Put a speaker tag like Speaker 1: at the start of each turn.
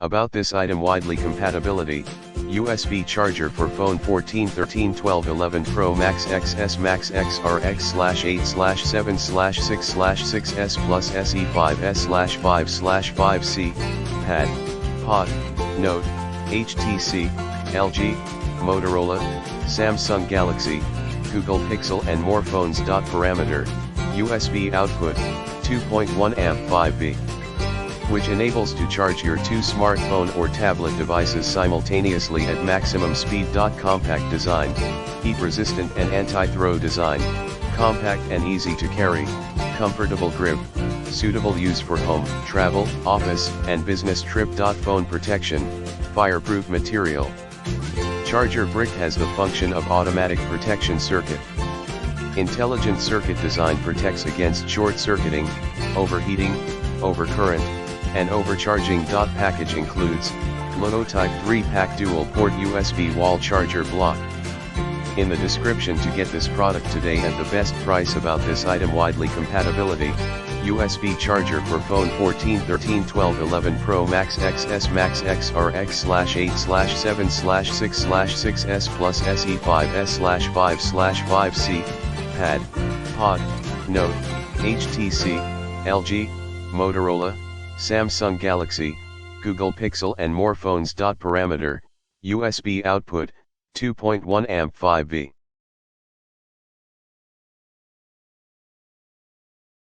Speaker 1: About this item: widely compatibility, USB charger for phone 14, 13, 12, 11 Pro Max XS Max XR X/8/7/6/6S Plus SE5S/5/5C, Pad, Pod, Note, HTC, LG, Motorola, Samsung Galaxy, Google Pixel and more phones. Parameter, USB output, 2.1 amp 5V. Which enables to charge your two smartphone or tablet devices simultaneously at maximum speed. Compact design, heat resistant and anti-throw design, compact and easy to carry, comfortable grip, suitable use for home, travel, office, and business trip. Phone protection, fireproof material. Charger brick has the function of automatic protection circuit. Intelligent circuit design protects against short-circuiting, overheating, overcurrent, and overcharging. Package includes LUOATIP 3-pack dual-port USB wall charger block. In the description to get this product today at the best price. About this item: widely compatibility, USB charger for phone 14, 13, 12, 11 Pro Max XS Max XR X/8/7/6/6S Plus SE5S/5/5C, Pad, Pod, Note, HTC, LG, Motorola, Samsung Galaxy, Google Pixel and more phones. Parameter, USB output, 2.1 amp 5V.